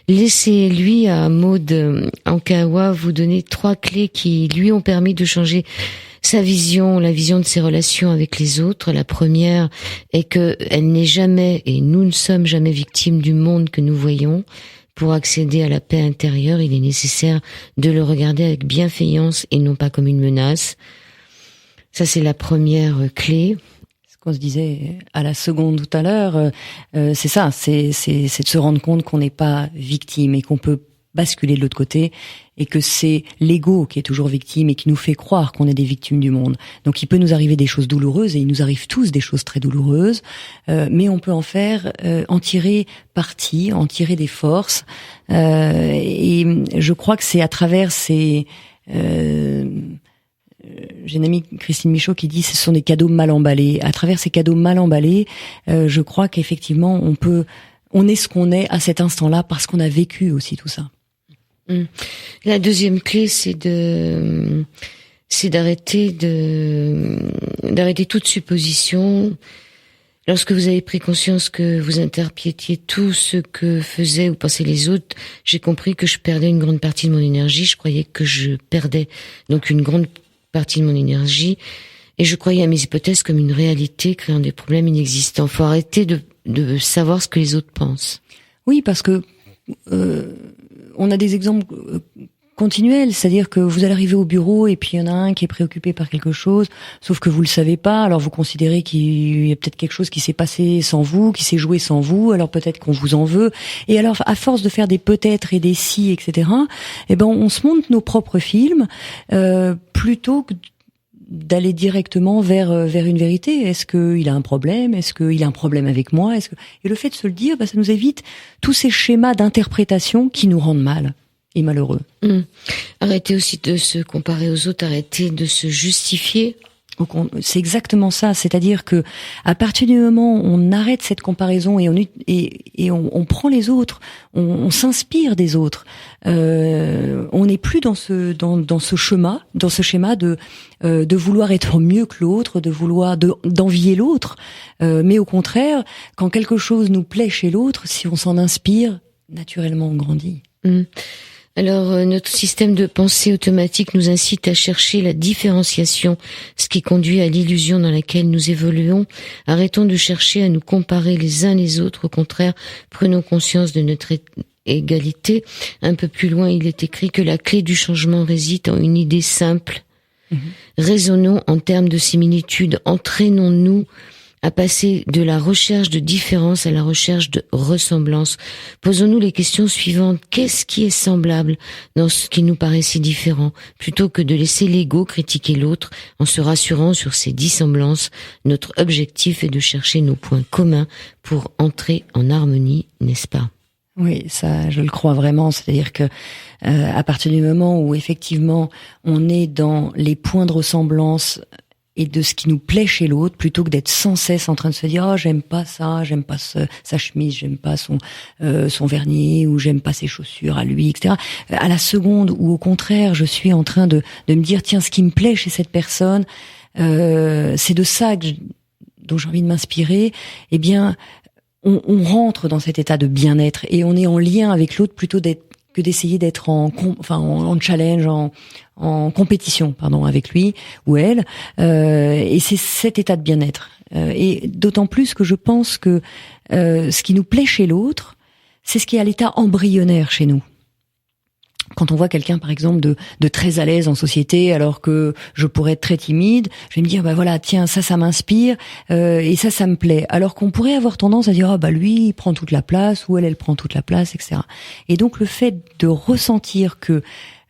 laissez-lui à Maud Ankawa vous donner 3 clés qui lui ont permis de changer sa vision, la vision de ses relations avec les autres. La première est que elle n'est jamais, et nous ne sommes jamais victimes du monde que nous voyons. Pour accéder à la paix intérieure, il est nécessaire de le regarder avec bienveillance et non pas comme une menace. Ça, c'est la première clé. Ce qu'on se disait à la seconde tout à l'heure, c'est ça, c'est de se rendre compte qu'on n'est pas victime et qu'on peut basculer de l'autre côté, et que c'est l'ego qui est toujours victime et qui nous fait croire qu'on est des victimes du monde. Donc il peut nous arriver des choses douloureuses, et il nous arrive tous des choses très douloureuses, mais on peut en tirer parti, en tirer des forces, et je crois que c'est à travers ces... j'ai une amie, Christine Michaud, qui dit ce sont des cadeaux mal emballés. À travers ces cadeaux mal emballés, je crois qu'effectivement on est ce qu'on est à cet instant-là parce qu'on a vécu aussi tout ça. La deuxième clé, c'est d'arrêter toute supposition. Lorsque vous avez pris conscience que vous interprétiez tout ce que faisaient ou pensaient les autres, j'ai compris que je perdais une grande partie de mon énergie. Je croyais que je perdais donc une grande partie de mon énergie, et je croyais à mes hypothèses comme une réalité, créant des problèmes inexistants. Faut arrêter de savoir ce que les autres pensent. Oui, parce que on a des exemples continuels, c'est-à-dire que vous allez arriver au bureau et puis il y en a un qui est préoccupé par quelque chose, sauf que vous le savez pas, alors vous considérez qu'il y a peut-être quelque chose qui s'est passé sans vous, qui s'est joué sans vous, alors peut-être qu'on vous en veut, et alors à force de faire des peut-être et des si, etc., on se monte nos propres films, plutôt que d'aller directement vers une vérité. Est-ce qu'il a un problème? Est-ce qu'il a un problème avec moi? Et le fait de se le dire, ça nous évite tous ces schémas d'interprétation qui nous rendent mal et malheureux. Arrêtez aussi de se comparer aux autres, arrêtez de se justifier. C'est exactement ça, c'est-à-dire que à partir du moment où on arrête cette comparaison et on prend les autres, on s'inspire des autres, on n'est plus dans ce schéma de vouloir être mieux que l'autre, de vouloir d'envier l'autre, mais au contraire, quand quelque chose nous plaît chez l'autre, si on s'en inspire, naturellement on grandit. Alors, notre système de pensée automatique nous incite à chercher la différenciation, ce qui conduit à l'illusion dans laquelle nous évoluons. Arrêtons de chercher à nous comparer les uns les autres. Au contraire, prenons conscience de notre égalité. Un peu plus loin, il est écrit que la clé du changement réside en une idée simple. Raisonnons en termes de similitude. Entraînons-nous à passer de la recherche de différence à la recherche de ressemblance. Posons-nous les questions suivantes. Qu'est-ce qui est semblable dans ce qui nous paraît si différent? Plutôt que de laisser l'ego critiquer l'autre en se rassurant sur ses dissemblances, notre objectif est de chercher nos points communs pour entrer en harmonie, n'est-ce pas? Oui, ça, je le crois vraiment. C'est-à-dire que à partir du moment où effectivement on est dans les points de ressemblance et de ce qui nous plaît chez l'autre, plutôt que d'être sans cesse en train de se dire « Oh, j'aime pas ça, j'aime pas sa chemise, j'aime pas son vernis, ou j'aime pas ses chaussures à lui, etc. » À la seconde où, au contraire, je suis en train de me dire « Tiens, ce qui me plaît chez cette personne, c'est de ça dont j'ai envie de m'inspirer. » Eh bien, on rentre dans cet état de bien-être et on est en lien avec l'autre plutôt que d'essayer d'être en challenge, en compétition, avec lui ou elle. Et c'est cet état de bien-être. Et d'autant plus que je pense que ce qui nous plaît chez l'autre, c'est ce qui est à l'état embryonnaire chez nous. Quand on voit quelqu'un, par exemple, de très à l'aise en société, alors que je pourrais être très timide, je vais me dire, voilà, tiens, ça m'inspire, et ça me plaît. Alors qu'on pourrait avoir tendance à dire, lui, il prend toute la place, ou elle prend toute la place, etc. Et donc, le fait de ressentir que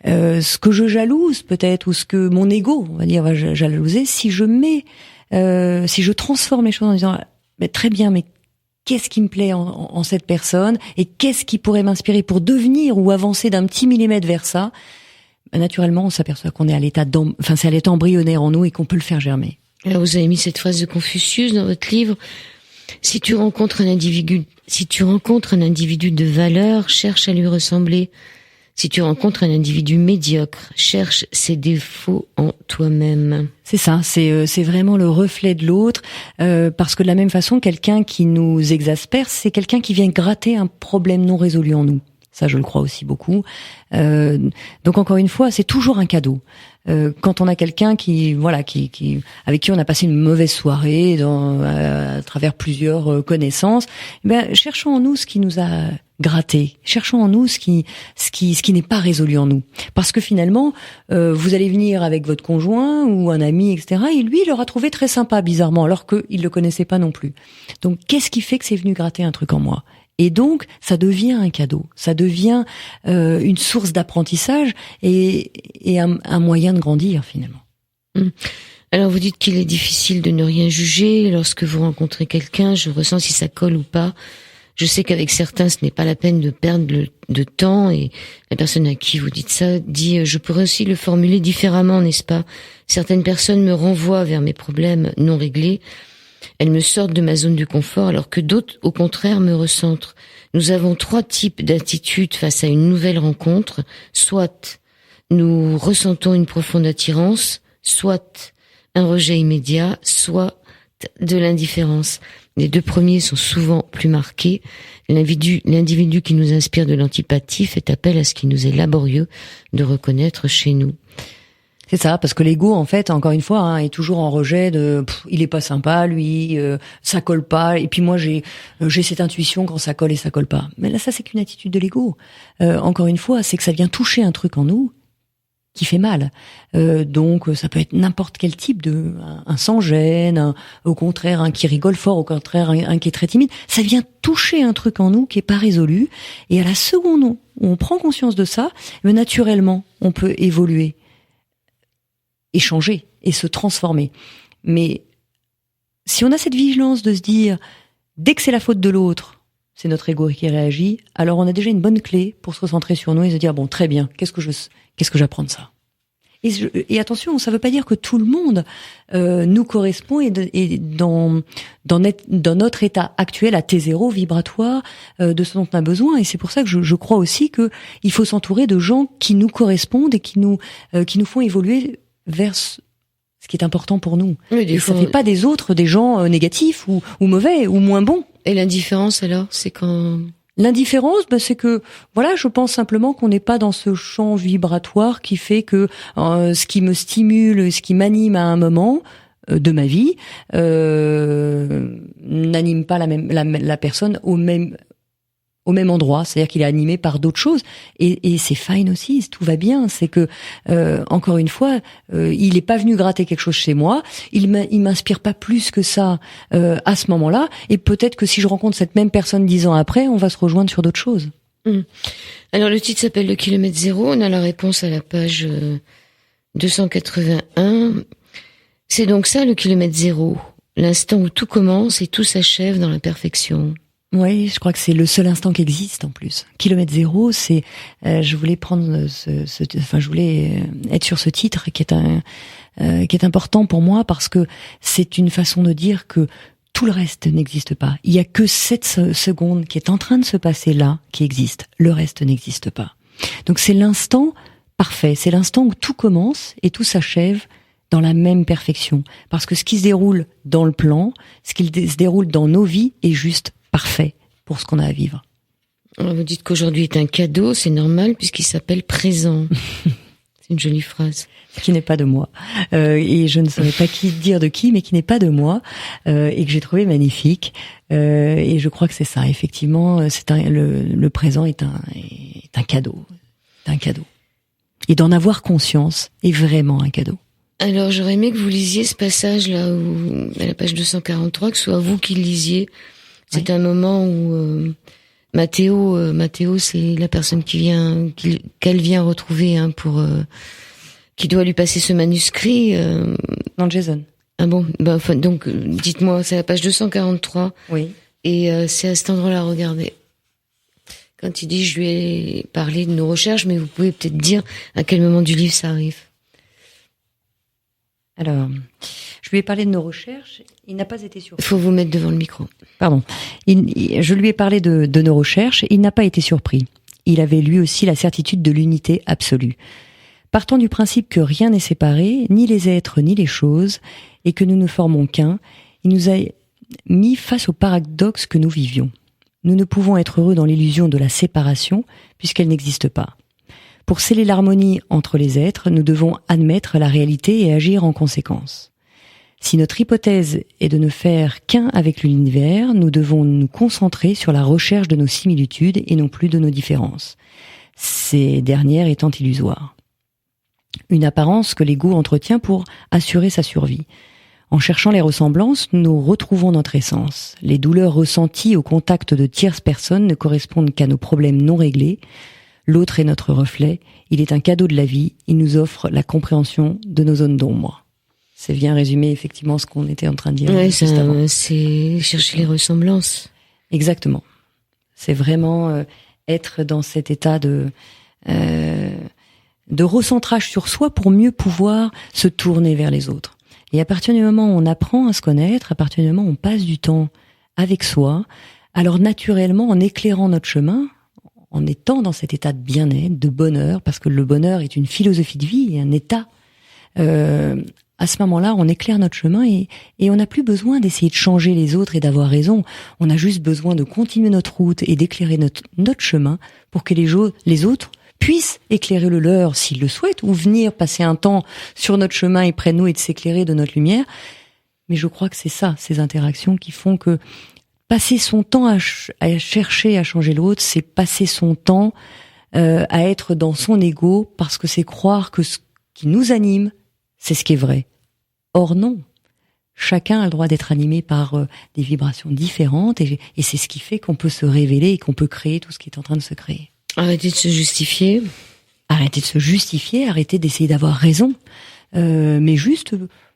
ce que je jalouse, peut-être, ou ce que mon ego, on va dire, va jalouser, si je transforme les choses en disant, très bien, mais qu'est-ce qui me plaît en cette personne et qu'est-ce qui pourrait m'inspirer pour devenir ou avancer d'un petit millimètre vers ça, naturellement, on s'aperçoit qu'on est à l'état c'est à l'état embryonnaire en nous et qu'on peut le faire germer. Alors, vous avez mis cette phrase de Confucius dans votre livre. Si tu rencontres un individu de valeur, cherche à lui ressembler. Si tu rencontres un individu médiocre, cherche ses défauts en toi-même. C'est ça, c'est vraiment le reflet de l'autre, parce que de la même façon, quelqu'un qui nous exaspère, c'est quelqu'un qui vient gratter un problème non résolu en nous. Ça, je le crois aussi beaucoup. Donc encore une fois, c'est toujours un cadeau. Quand on a quelqu'un qui avec qui on a passé une mauvaise soirée à travers plusieurs connaissances, cherchons en nous ce qui nous a gratté. Cherchons en nous ce qui n'est pas résolu en nous. Parce que finalement, vous allez venir avec votre conjoint ou un ami, etc. Et lui, il l'aura trouvé très sympa, bizarrement, alors qu'il le connaissait pas non plus. Donc, qu'est-ce qui fait que c'est venu gratter un truc en moi? Et donc, ça devient un cadeau, ça devient une source d'apprentissage et un moyen de grandir, finalement. Alors, vous dites qu'il est difficile de ne rien juger. Lorsque vous rencontrez quelqu'un, je ressens si ça colle ou pas. Je sais qu'avec certains, ce n'est pas la peine de perdre de temps, et la personne à qui vous dites ça dit « Je pourrais aussi le formuler différemment, n'est-ce pas ? Certaines personnes me renvoient vers mes problèmes non réglés. Elles me sortent de ma zone de confort, alors que d'autres, au contraire, me recentrent. Nous avons 3 types d'attitudes face à une nouvelle rencontre. Soit nous ressentons une profonde attirance, soit un rejet immédiat, soit de l'indifférence. Les 2 premiers sont souvent plus marqués. L'individu qui nous inspire de l'antipathie fait appel à ce qui nous est laborieux de reconnaître chez nous. C'est ça, parce que l'ego, en fait, encore une fois, est toujours en rejet de il est pas sympa, lui, ça colle pas. Et puis moi, j'ai cette intuition quand ça colle et ça colle pas. Mais là, ça, c'est qu'une attitude de l'ego. Encore une fois, c'est que ça vient toucher un truc en nous qui fait mal. Donc, ça peut être n'importe quel type un sans-gêne, au contraire, un qui rigole fort, au contraire, un qui est très timide. Ça vient toucher un truc en nous qui est pas résolu. Et à la seconde où on prend conscience de ça, naturellement, on peut évoluer. Échanger. et se transformer. Mais si on a cette vigilance de se dire, dès que c'est la faute de l'autre, c'est notre ego qui réagit, alors on a déjà une bonne clé pour se recentrer sur nous et se dire, bon, très bien, qu'est-ce que j'apprends de ça? Et attention, ça veut pas dire que tout le monde nous correspond et dans notre état actuel à T0 vibratoire de ce dont on a besoin. Et c'est pour ça que je crois aussi que il faut s'entourer de gens qui nous correspondent et qui nous font évoluer vers ce qui est important pour nous. Oui, et ça fait pas des autres des gens négatifs ou mauvais ou moins bons. Et l'indifférence alors, c'est quand... L'indifférence, c'est que, voilà, je pense simplement qu'on n'est pas dans ce champ vibratoire qui fait que ce qui me stimule, ce qui m'anime à un moment de ma vie, n'anime pas la personne au même endroit, c'est-à-dire qu'il est animé par d'autres choses, et c'est fine aussi, tout va bien. C'est que encore une fois, il est pas venu gratter quelque chose chez moi, il m'inspire pas plus que ça à ce moment-là, et peut-être que si je rencontre cette même personne 10 ans après, on va se rejoindre sur d'autres choses. Alors le titre s'appelle Le kilomètre zéro, on a la réponse à la page 281. C'est donc ça le kilomètre zéro, l'instant où tout commence et tout s'achève dans la perfection. Oui, je crois que c'est le seul instant qui existe en plus. Kilomètre zéro, c'est, je voulais prendre je voulais être sur ce titre qui est important pour moi parce que c'est une façon de dire que tout le reste n'existe pas. Il y a que cette seconde qui est en train de se passer là qui existe. Le reste n'existe pas. Donc c'est l'instant parfait. C'est l'instant où tout commence et tout s'achève dans la même perfection. Parce que ce qui se déroule dans le plan, ce qui se déroule dans nos vies est juste parfait pour ce qu'on a à vivre. Alors vous dites qu'aujourd'hui est un cadeau, c'est normal puisqu'il s'appelle présent. C'est une jolie phrase. Qui n'est pas de moi. Et je ne saurais pas qui dire de qui, mais qui n'est pas de moi, et que j'ai trouvé magnifique. Et je crois que c'est ça, effectivement, le présent est un cadeau. C'est un cadeau. Et d'en avoir conscience est vraiment un cadeau. Alors j'aurais aimé que vous lisiez ce passage-là, à la page 243, que ce soit vous qui le lisiez. C'est un moment où Mathéo, c'est la personne qu'elle vient retrouver pour qui doit lui passer ce manuscrit. Non, Jason. Ah bon, donc dites-moi, c'est la page 243. Oui. Et c'est à cet endroit-là, regardez. Quand il dit, je lui ai parlé de nos recherches, mais vous pouvez peut-être dire à quel moment du livre ça arrive. Alors, je lui ai parlé de nos recherches, il n'a pas été surpris. Il faut vous mettre devant le micro. Pardon. Je lui ai parlé de nos recherches, il n'a pas été surpris. Il avait lui aussi la certitude de l'unité absolue. Partant du principe que rien n'est séparé, ni les êtres ni les choses, et que nous ne formons qu'un, il nous a mis face au paradoxe que nous vivions. Nous ne pouvons être heureux dans l'illusion de la séparation, puisqu'elle n'existe pas. Pour sceller l'harmonie entre les êtres, nous devons admettre la réalité et agir en conséquence. Si notre hypothèse est de ne faire qu'un avec l'univers, nous devons nous concentrer sur la recherche de nos similitudes et non plus de nos différences, ces dernières étant illusoires. Une apparence que l'ego entretient pour assurer sa survie. En cherchant les ressemblances, nous retrouvons notre essence. Les douleurs ressenties au contact de tierces personnes ne correspondent qu'à nos problèmes non réglés. L'autre est notre reflet, il est un cadeau de la vie, il nous offre la compréhension de nos zones d'ombre. C'est bien résumé effectivement ce qu'on était en train de dire. Ouais, c'est chercher les ressemblances. Exactement. C'est vraiment être dans cet état de recentrage sur soi pour mieux pouvoir se tourner vers les autres. Et à partir du moment où on apprend à se connaître, à partir du moment où on passe du temps avec soi, alors naturellement, en éclairant notre chemin, en étant dans cet état de bien-être, de bonheur, parce que le bonheur est une philosophie de vie et un état, à ce moment-là, on éclaire notre chemin et on n'a plus besoin d'essayer de changer les autres et d'avoir raison. On a juste besoin de continuer notre route et d'éclairer notre chemin pour que les autres puissent éclairer le leur s'ils le souhaitent ou venir passer un temps sur notre chemin et près de nous et de s'éclairer de notre lumière. Mais je crois que c'est ça, ces interactions qui font que passer son temps à chercher à changer l'autre, c'est passer son temps à être dans son ego parce que c'est croire que ce qui nous anime, c'est ce qui est vrai. Or non, chacun a le droit d'être animé par des vibrations différentes et c'est ce qui fait qu'on peut se révéler et qu'on peut créer tout ce qui est en train de se créer. Arrêtez de se justifier. Arrêtez de se justifier, arrêtez d'essayer d'avoir raison. mais juste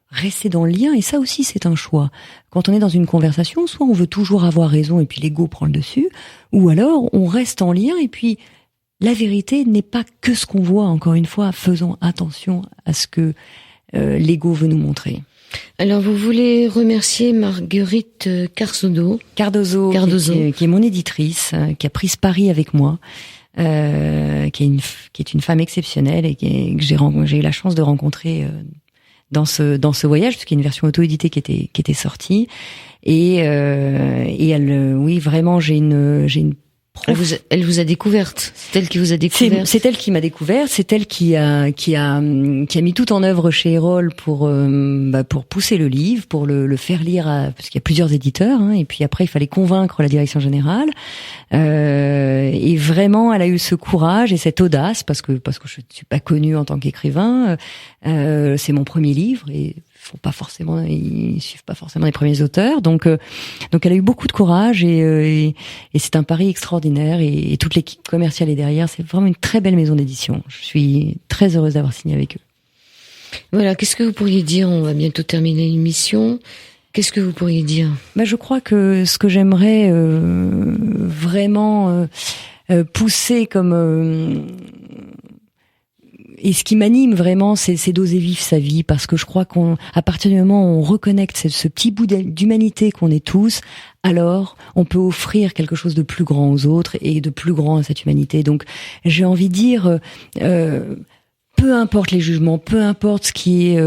rester dans le lien, et ça aussi c'est un choix. Quand on est dans une conversation, soit on veut toujours avoir raison et puis l'ego prend le dessus, ou alors on reste en lien et puis la vérité n'est pas que ce qu'on voit, encore une fois, faisons attention à ce que l'ego veut nous montrer. Alors, vous voulez remercier Marguerite Cardozo. Qui est mon éditrice, qui a pris ce pari avec moi, qui est une femme exceptionnelle et que j'ai eu la chance de rencontrer dans ce voyage, parce qu'il y a une version auto-éditée qui était sortie, et elle, oui, vraiment, j'ai une Elle vous a découverte. C'est elle qui vous a découvert. C'est elle qui m'a découvert. C'est elle qui a mis tout en œuvre chez Erol pour pousser le livre, pour le faire lire parce qu'il y a plusieurs éditeurs, hein, et puis après il fallait convaincre la direction générale. Et vraiment, elle a eu ce courage et cette audace parce que je ne suis pas connue en tant qu'écrivain. C'est mon premier livre et ils suivent pas forcément les premiers auteurs, donc elle a eu beaucoup de courage et c'est un pari extraordinaire et toute l'équipe commerciale est derrière. C'est vraiment une très belle maison d'édition. Je suis très heureuse d'avoir signé avec eux. Voilà, qu'est-ce que vous pourriez dire? On va bientôt terminer l'émission. Qu'est-ce que vous pourriez dire? Je crois que ce que j'aimerais vraiment pousser comme et ce qui m'anime vraiment, c'est d'oser vivre sa vie, parce que je crois qu'à partir du moment où on reconnecte ce petit bout d'humanité qu'on est tous, alors on peut offrir quelque chose de plus grand aux autres et de plus grand à cette humanité. Donc j'ai envie de dire, peu importe les jugements, peu importe ce qui est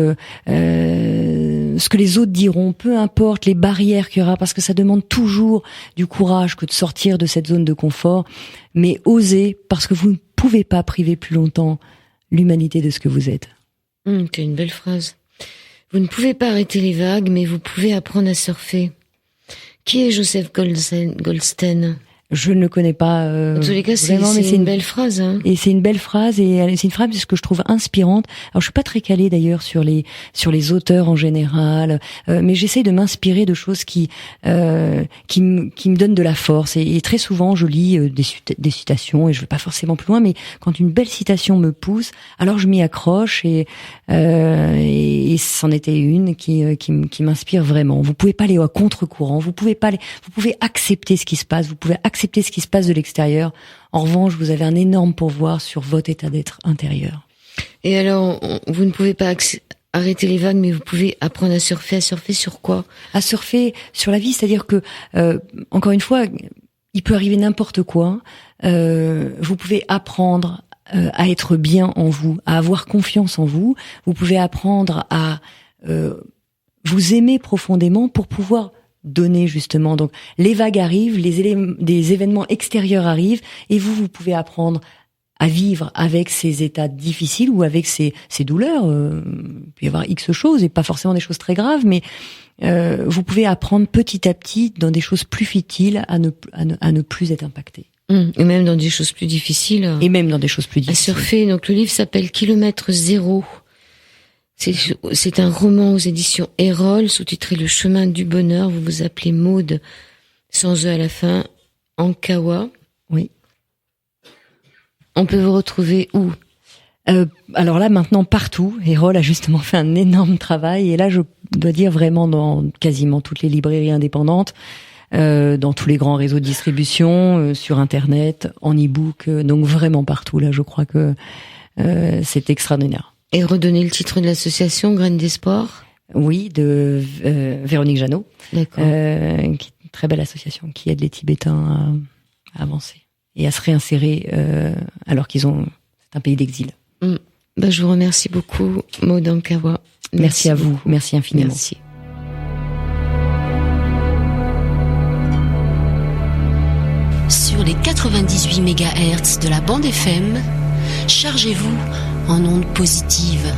ce que les autres diront, peu importe les barrières qu'il y aura, parce que ça demande toujours du courage que de sortir de cette zone de confort, mais oser, parce que vous ne pouvez pas priver plus longtemps l'humanité de ce que vous êtes. C'est une belle phrase. Vous ne pouvez pas arrêter les vagues, mais vous pouvez apprendre à surfer. Qui est Joseph Goldstein? Je ne le connais pas. En tous les cas, c'est une belle phrase. Hein. Et c'est une belle phrase, et c'est une phrase que je trouve inspirante. Alors, je suis pas très calée d'ailleurs sur les auteurs en général, mais j'essaie de m'inspirer de choses qui me donnent de la force. Et très souvent, je lis des citations, et je vais pas forcément plus loin, mais quand une belle citation me pousse, alors je m'y accroche, et c'en était une qui m'inspire vraiment. Vous pouvez pas aller à contre-courant, vous pouvez accepter ce qui se passe, vous pouvez accepter ce qui se passe de l'extérieur. En revanche, vous avez un énorme pouvoir sur votre état d'être intérieur. Et alors, vous ne pouvez pas arrêter les vagues, mais vous pouvez apprendre à surfer. À surfer sur quoi? À surfer sur la vie, c'est-à-dire que, encore une fois, il peut arriver n'importe quoi. Vous pouvez apprendre à être bien en vous, à avoir confiance en vous. Vous pouvez apprendre à vous aimer profondément pour pouvoir donner, justement. Donc les vagues arrivent, des événements extérieurs arrivent, et vous pouvez apprendre à vivre avec ces états difficiles ou avec ces douleurs. Il peut y avoir X choses, et pas forcément des choses très graves, mais vous pouvez apprendre petit à petit dans des choses plus futiles à ne plus être impacté. Et même dans des choses plus difficiles. À surfer. Donc le livre s'appelle Kilomètre Zéro. C'est un roman aux éditions Erol, sous-titré Le chemin du bonheur. Vous vous appelez Maude, sans E à la fin, Ankawa. Oui. On peut vous retrouver où? Alors là, maintenant, partout. Erol a justement fait un énorme travail. Et là, je dois dire vraiment dans quasiment toutes les librairies indépendantes, dans tous les grands réseaux de distribution, sur Internet, en e-book, donc vraiment partout. Là, je crois que c'est extraordinaire. Et redonner le titre de l'association Graines d'Espoir? Oui, de Véronique Jeannot. D'accord. Qui est une très belle association qui aide les Tibétains à avancer et à se réinsérer alors c'est un pays d'exil. Je vous remercie beaucoup, Maude Ankawa. Merci à vous. Beaucoup. Merci infiniment. Merci. Sur les 98 MHz de la bande FM, chargez-vous en ondes positives.